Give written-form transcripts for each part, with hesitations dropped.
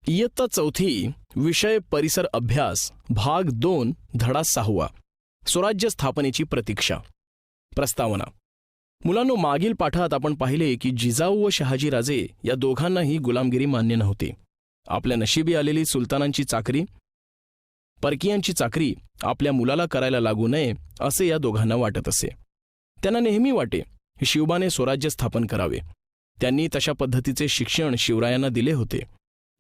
इयत्ता चौथी, विषय परिसर अभ्यास, भाग 2, धडा 6. स्वराज्य स्थापनेची प्रतीक्षा. प्रस्तावना. मुलांनो, मागील पाठात आपण पाहिले की जिजाऊ व शहाजीराजे या दोघांनाही गुलामगिरी मान्य नव्हती. आपल्या नशिबी आलेली सुलतानांची चाकरी, परकीयांची चाकरी आपल्या मुलाला करायला लागू नये असे या दोघांना वाटत असे. त्यांना नेहमी वाटे शिवबाने स्वराज्य स्थापन करावे. त्यांनी तशा पद्धतीचे शिक्षण शिवरायांना दिले होते.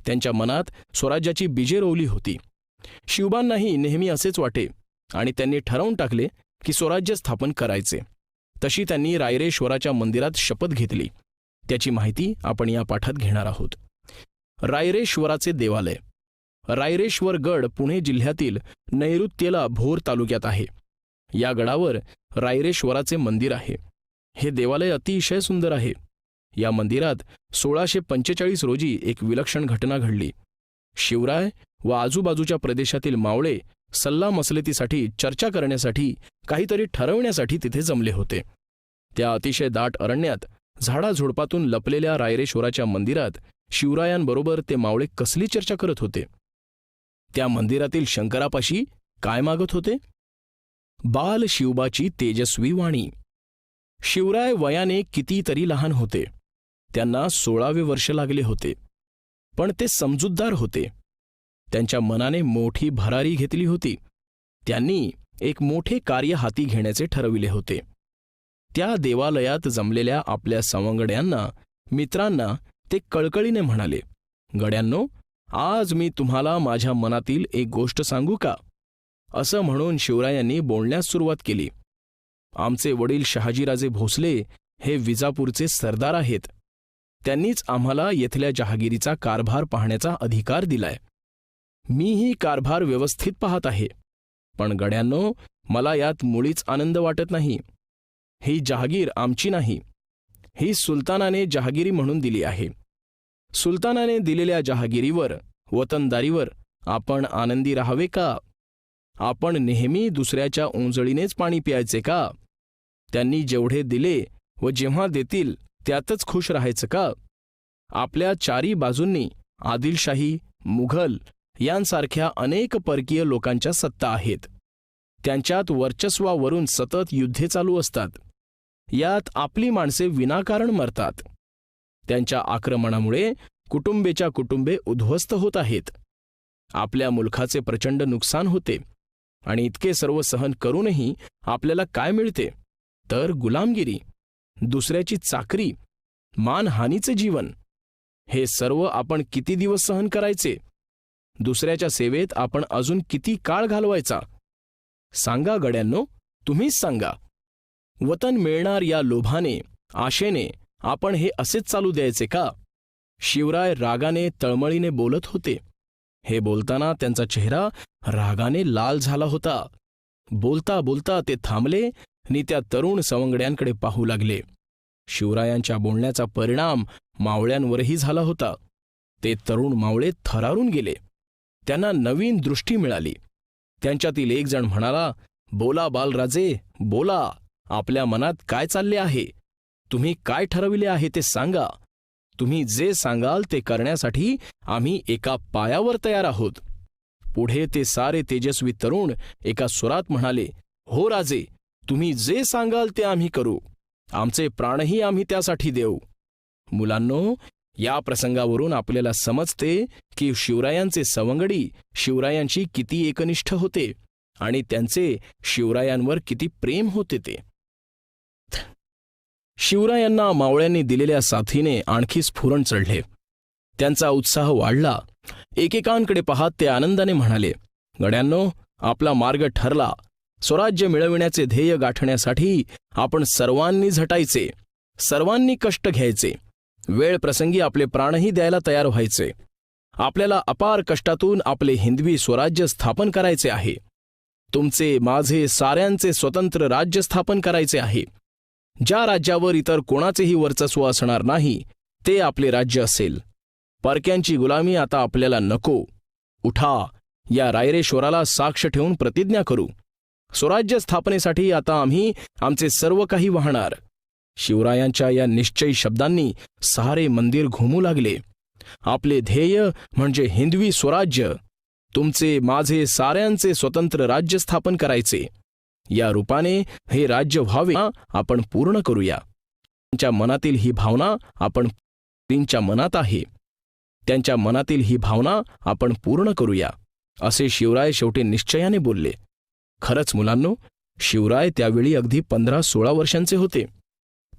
त्यांच्या मनात स्वराज्याची बीजे रोवली होती. शिवबांनाही नेहमी असेच वाटे आणि त्यांनी ठरवून टाकले की स्वराज्य स्थापन करायचे. तशी त्यांनी रायरेश्वराच्या मंदिरात शपथ घेतली. त्याची माहिती आपण या पाठात घेणार आहोत. रायरेश्वराचे देवालय. रायरेश्वर गड पुणे जिल्ह्यातील नैऋत्येला भोर तालुक्यात आहे. या गडावर रायरेश्वराचे मंदिर आहे. हे देवालय अतिशय सुंदर आहे. या मंदिरात 1645 रोजी एक विलक्षण घटना घडली. शिवराय व आजूबाजूच्या प्रदेशातील मावळे सल्लामसलतीसाठी चर्चा करण्यासाठी काहीतरी ठरवण्यासाठी तिथे जमले होते. त्या अतिशय दाट अरण्यात झाडाझुडपातून लपलेल्या रायरेश्वराच्या मंदिरात शिवरायांबरोबर ते मावळे कसली चर्चा करत होते? त्या मंदिरातील शंकरापाशी काय मागत होते? बाल शिवबाची तेजस्वी वाणी. शिवराय वयाने कितीतरी लहान होते. त्यांना 16वे वर्ष लागले होते. पण ते समजूतदार होते. त्यांच्या मनाने मोठी भरारी घेतली होती. त्यांनी एक मोठे कार्य हाती घेण्याचे ठरविले होते. त्या देवालयात जमलेल्या आपल्या सवंगड्यांना, मित्रांना ते कळकळीने म्हणाले, गड्यांनो, आज मी तुम्हाला माझ्या मनातील एक गोष्ट सांगू का? असं म्हणून शिवरायांनी बोलण्यास सुरुवात केली. आमचे वडील शहाजीराजे भोसले हे विजापूरचे सरदार आहेत. त्यांनीच आम्हाला येथल्या जहागिरीचा कारभार पाहण्याचा अधिकार दिलाय. मीही कारभार व्यवस्थित पाहत आहे. पण गड्यांनो, मला यात मुळीच आनंद वाटत नाही. ही जहागीर आमची नाही. ही सुलतानाने जहागिरी म्हणून दिली आहे. सुलतानाने दिलेल्या जहागिरीवर, वतनदारीवर आपण आनंदी राहावे का? आपण नेहमी दुसऱ्याच्या ओंजळीनेच पाणी प्यायचे का? त्यांनी जेवढे दिले व जेव्हा देतील त्यातच खुश राहायचं का? आपल्या चारी बाजूंनी आदिलशाही, मुघल यांसारख्या अनेक परकीय लोकांच्या सत्ता आहेत. त्यांच्यात वर्चस्वावरून सतत युद्धे चालू असतात. यात आपली माणसे विनाकारण मरतात. त्यांच्या आक्रमणामुळे कुटुंबेच्या कुटुंबे उद्ध्वस्त होत आहेत. आपल्या मुलखाचे प्रचंड नुकसान होते. आणि इतके सर्व सहन करूनही आपल्याला काय मिळते? तर गुलामगिरी, दुसऱ्याची चाकरी, मानहानीचे जीवन. हे सर्व आपण किती दिवस सहन करायचे? दुसऱ्याच्या सेवेत आपण अजून किती काळ घालवायचा? सांगा गड्यांनो, तुम्हीच सांगा. वतन मिळणार या लोभाने, आशेने आपण हे असेच चालू द्यायचे का? शिवराय रागाने, तळमळीने बोलत होते. हे बोलताना त्यांचा चेहरा रागाने लाल झाला होता. बोलता बोलता ते थांबले आणि त्या तरुण सवंगड्यांकडे पाहू लागले. शिवरायांच्या बोलण्याचा परिणाम मावळ्यांवरही झाला होता. ते तरुण मावळे थरारून गेले. त्यांना नवीन दृष्टी मिळाली. त्यांच्यातील एक जण म्हणाला, बोला बालराजे, बोला. आपल्या मनात काय चालले आहे? तुम्ही काय ठरविले आहे ते सांगा. तुम्ही जे सांगाल ते करण्यासाठी आम्ही एका पायावर तयार आहोत. पुढे ते सारे तेजस्वी तरुण एका सुरात म्हणाले, हो राजे, तुम्ही जे सांगाल ते आम्ही करू. आमचे प्राणही आम्ही त्यासाठी देऊ. मुलांनो, या प्रसंगावरून आपल्याला समजते की शिवरायांचे सवंगडी शिवरायांशी किती एकनिष्ठ होते आणि त्यांचे शिवरायांवर किती प्रेम होते ते. शिवरायांना मावळ्यांनी दिलेल्या साथीने आणखी स्फुरण चढले. त्यांचा उत्साह वाढला. एकेकांकडे पाहत ते आनंदाने म्हणाले, गड्यांनो, आपला मार्ग ठरला. स्वराज्य मिळविण्याचे ध्येय गाठण्यासाठी आपण सर्वांनी झटायचे, सर्वांनी कष्ट घ्यायचे. वेळ प्रसंगी आपले प्राणही द्यायला तयार व्हायचे. आपल्याला अपार कष्टातून आपले हिंदवी स्वराज्य स्थापन करायचे आहे. तुमचे, माझे, साऱ्यांचे स्वतंत्र राज्य स्थापन करायचे आहे. ज्या राज्यावर इतर कोणाचेही वर्चस्व असणार नाही ते आपले राज्य असेल. परक्यांची गुलामी आता आपल्याला नको. उठा, या रायरेश्वराला साक्ष ठेवून प्रतिज्ञा करू. स्वराज्य स्थापनेसाठी आता आम्ही आमचे सर्व काही वाहणार. शिवरायांच्या या निश्चयी शब्दांनी सारे मंदिर घुमू लागले. आपले ध्येय म्हणजे हिंदवी स्वराज्य, तुमचे माझे साऱ्यांचे स्वतंत्र राज्य स्थापन करायचे. या रूपाने हे राज्य व्हावे आपण पूर्ण करूया. त्यांच्या मनातील ही भावना आपण त्यांच्या मनात आहे, त्यांच्या मनातील ही भावना आपण पूर्ण करूया, असे शिवराय शेवटी निश्चयाने बोलले. खरंच मुलांनो, शिवराय त्यावेळी अगदी 15-16 वर्षांचे होते.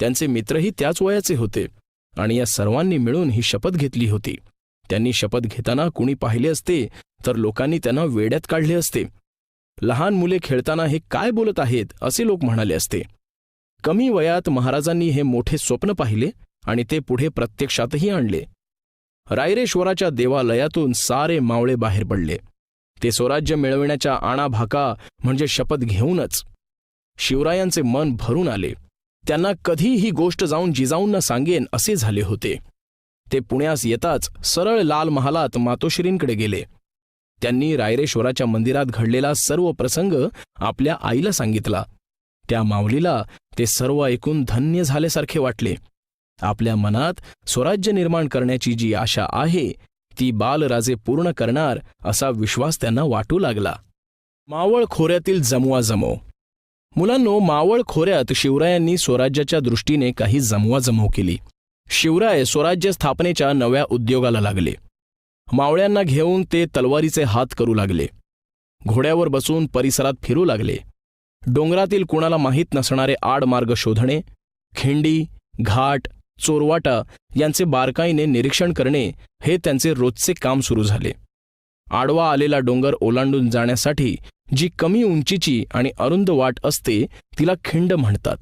त्यांचे मित्रही त्याच वयाचे होते आणि या सर्वांनी मिळून ही शपथ घेतली होती. त्यांनी शपथ घेताना कुणी पाहिले असते तर लोकांनी त्यांना वेड्यात काढले असते. लहान मुले खेळताना हे काय बोलत आहेत असे लोक म्हणाले असते. कमी वयात महाराजांनी हे मोठे स्वप्न पाहिले आणि ते पुढे प्रत्यक्षातही आणले. रायरेश्वराच्या देवालयातून सारे मावळे बाहेर पडले. ते स्वराज्य मिळविण्याच्या आणाभाका म्हणजे शपथ घेऊनच. शिवरायांचे मन भरून आले. त्यांना कधी ही गोष्ट जाऊन जिजाऊंना सांगेन असे झाले होते. ते पुण्यास येताच सरळ लाल महालात मातोश्रींकडे गेले. त्यांनी रायरेश्वराच्या मंदिरात घडलेला सर्व प्रसंग आपल्या आईला सांगितला. त्या माऊलीला ते सर्व ऐकून धन्य झाल्यासारखे वाटले. आपल्या मनात स्वराज्य निर्माण करण्याची जी आशा आहे ती बालराजे पूर्ण करणार असा विश्वास त्यांना वाटू लागला. मावळ खोऱ्यातील जमवाजमव. मुलांनो, मावळ खोऱ्यात शिवरायांनी स्वराज्याच्या दृष्टीने काही जमवाजमव केली. शिवराय स्वराज्य स्थापनेच्या नव्या उद्योगाला लागले. मावळ्यांना घेऊन ते तलवारीचे हात करू लागले. घोड्यावर बसून परिसरात फिरू लागले. डोंगरातील कुणाला माहीत नसणारे आडमार्ग शोधणे, खिंडी, घाट, चोरवाटा यांचे बारकाईने निरीक्षण करणे हे त्यांचे रोजचे काम सुरू झाले. आडवा आलेला डोंगर ओलांडून जाण्यासाठी जी कमी उंचीची आणि अरुंद वाट असते तिला खिंड म्हणतात.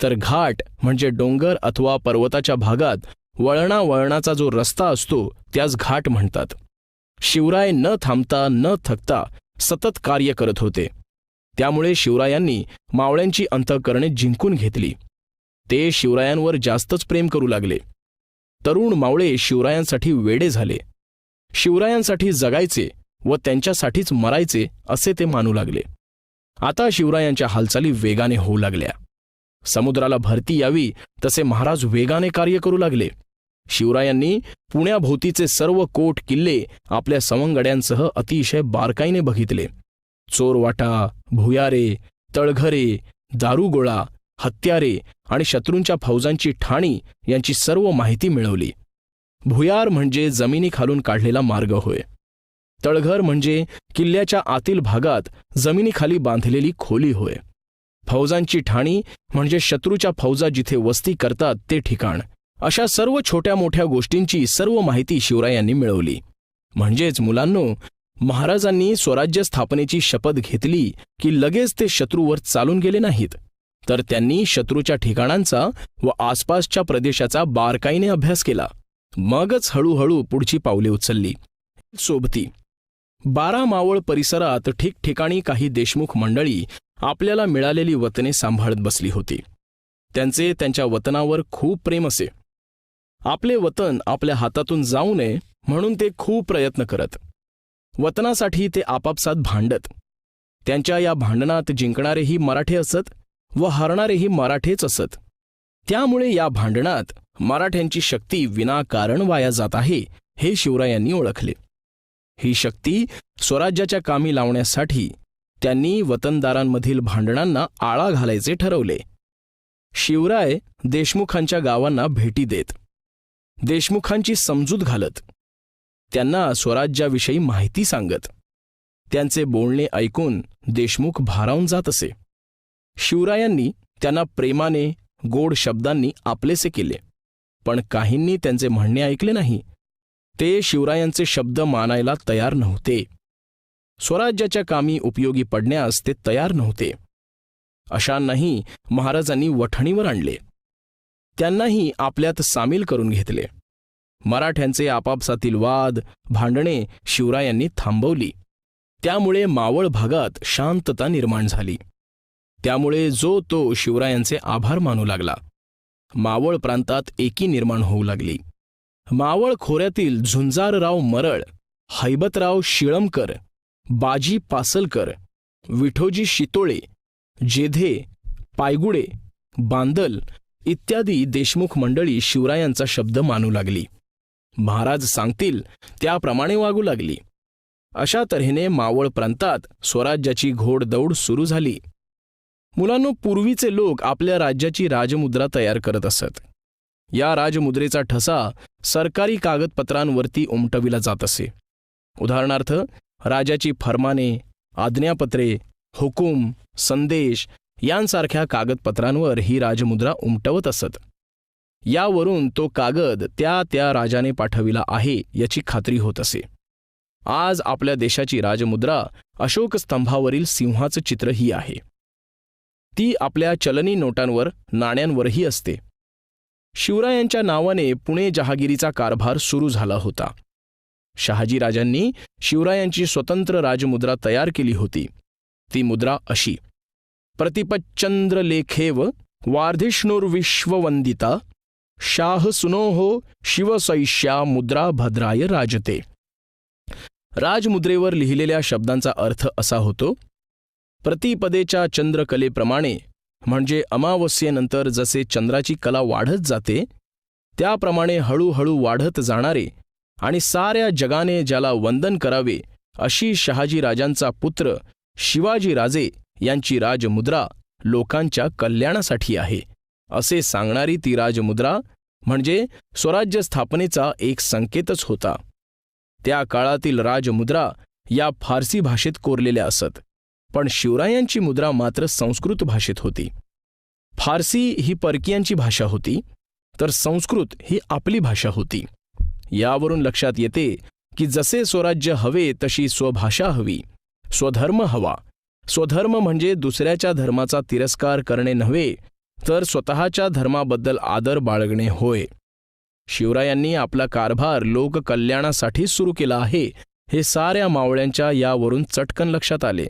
तर घाट म्हणजे डोंगर अथवा पर्वताच्या भागात वळणावळणाचा जो रस्ता असतो त्यास घाट म्हणतात. शिवराय न थांबता न थकता सतत कार्य करत होते. त्यामुळे शिवरायांनी मावळ्यांची अंतःकरणे जिंकून घेतली. ते शिवरायांवर जास्तच प्रेम करू लागले. तरुण मावळे शिवरायांसाठी वेडे झाले. शिवरायांसाठी जगायचे व त्यांच्यासाठीच मरायचे असे ते मानू लागले. आता शिवरायांच्या हालचाली वेगाने होऊ लागल्या. समुद्राला भरती यावी तसे महाराज वेगाने कार्य करू लागले. शिवरायांनी पुण्याभोवतीचे सर्व कोट किल्ले आपल्या सवंगड्यांसह अतिशय बारकाईने बघितले. चोरवाटा, भुयारे, तळघरे, दारुगोळा, हत्यारे आणि शत्रूंच्या फौजांची ठाणी यांची सर्व माहिती मिळवली. भुयार म्हणजे जमिनीखालून काढलेला मार्ग होय. तळघर म्हणजे किल्ल्याच्या आतील भागात जमिनीखाली बांधलेली खोली होय. फौजांची ठाणी म्हणजे शत्रूच्या फौजा जिथे वस्ती करतात ते ठिकाण. अशा सर्व छोट्या मोठ्या गोष्टींची सर्व माहिती शिवरायांनी मिळवली. म्हणजेच मुलांनो, महाराजांनी स्वराज्य स्थापनेची शपथ घेतली की लगेच ते शत्रूवर चालून गेले नाहीत, तर त्यांनी शत्रूच्या ठिकाणांचा व आसपासच्या प्रदेशाचा बारकाईने अभ्यास केला. मगच हळूहळू पुढची पावले उचलली. सोबती 12 मावळ परिसरात ठिकठिकाणी काही देशमुख मंडळी आपल्याला मिळालेली वतने सांभाळत बसली होती. त्यांचे त्यांच्या वतनावर खूप प्रेम असे. आपले वतन आपल्या हातातून जाऊ नये म्हणून ते खूप प्रयत्न करत. वतनासाठी ते आपापसात भांडत. त्यांच्या या भांडणात जिंकणारेही मराठे असत व हरणारेही मराठेच असत. त्यामुळे या भांडणात मराठ्यांची शक्ती विनाकारण वाया जात आहे हे शिवरायांनी ओळखले. ही शक्ती स्वराज्याच्या कामी लावण्यासाठी त्यांनी वतनदारांमधील भांडणांना आळा घालायचे ठरवले. शिवराय देशमुखांच्या गावांना भेटी देत, देशमुखांची समजूत घालत, त्यांना स्वराज्याविषयी माहिती सांगत. त्यांचे बोलणे ऐकून देशमुख भारावून जात असे. शिवरायांनी त्यांना प्रेमाने गोड शब्दांनी आपलेसे केले, पण काहींनी त्यांचे म्हणणे ऐकले नाही. ते शिवरायांचे शब्द मानायला तयार नव्हते. स्वराज्याच्या कामी उपयोगी पडण्यास ते तयार नव्हते. अशांनाही महाराजांनी वठणीवर आणले. त्यांनाही आपल्यात सामील करून घेतले. मराठ्यांचे आपापसातील वाद, भांडणे शिवरायांनी थांबवली. त्यामुळे मावळ भागात शांतता निर्माण झाली. त्यामुळे जो तो शिवरायांचे आभार मानू लागला. मावळ प्रांतात एकी निर्माण होऊ लागली. मावळ खोऱ्यातील झुंजारराव मरळ, हैबतराव शिळमकर, बाजी पासलकर, विठोजी शितोळे, जेधे, पायगुडे, बांदल इत्यादी देशमुख मंडळी शिवरायांचा शब्द मानू लागली. महाराज सांगतील त्याप्रमाणे वागू लागली. अशा तऱ्हेने मावळ प्रांतात स्वराज्याची घोडदौड सुरू झाली. मुलांनो, पूर्वीचे लोक आपल्या राज्याची राजमुद्रा तयार करत असत. या राजमुद्रेचा ठसा सरकारी कागदपत्रांवरती उमटविला जात असे. उदाहरणार्थ, राजाची फरमाने, आज्ञापत्रे, हुकूम, संदेश यांसारख्या कागदपत्रांवर ही राजमुद्रा उमटवत असत. यावरून तो कागद त्या राजाने पाठविला आहे याची खात्री होत असे. आज आपल्या देशाची राजमुद्रा अशोक स्तंभावरील सिंहाचं चित्रही आहे. ती आपल्या चलनी नोटांवर, नाण्यांवरही असते. शिवरायांच्या नावाने पुणे जहागिरीचा कारभार सुरू झाला होता. शहाजीराजांनी शिवरायांची स्वतंत्र राजमुद्रा तयार केली होती. ती मुद्रा अशी: प्रतिपच्चंद्रलेखेव वार्धिष्णुर्विश्ववंदिता शाह सुनोहो शिवसैष्या मुद्रा भद्राय राजते. राजमुद्रेवर लिहिलेल्या शब्दांचा अर्थ असा होतो: प्रतिपदेच्या चंद्रकलेप्रमाणे, म्हणजे अमावस्येनंतर जसे चंद्राची कला वाढत जाते त्याप्रमाणे हळूहळू वाढत जाणारे आणि साऱ्या जगाने ज्याला वंदन करावे अशी शहाजीराजांचा पुत्र शिवाजीराजे यांची राजमुद्रा लोकांच्या कल्याणासाठी आहे, असे सांगणारी ती राजमुद्रा म्हणजे स्वराज्य स्थापनेचा एक संकेतच होता. त्या काळातील राजमुद्रा या फारसी भाषेत कोरलेल्या असत, पण शिवरायांची मुद्रा मात्र संस्कृत भाषेत होती. फारसी ही परकीयांची भाषा होती, तर संस्कृत ही आपली भाषा होती. यावरून लक्षात येते की जसे स्वराज्य हवे तशी स्वभाषा हवी, स्वधर्म हवा. स्वधर्म म्हणजे दुसऱ्याच्या धर्माचा तिरस्कार करणे नव्हे, तर स्वतःच्या धर्माबद्दल आदर बाळगणे होय. शिवरायांनी आपला कारभार लोककल्याणासाठी सुरू केला आहे हे साऱ्या मावळ्यांच्या यावरून चटकन लक्षात आले.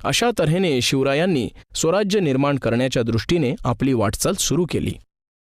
अशा तऱ्हेने शिवरायांनी स्वराज्य निर्माण करण्याच्या दृष्टीने आपली वाटचाल सुरू केली.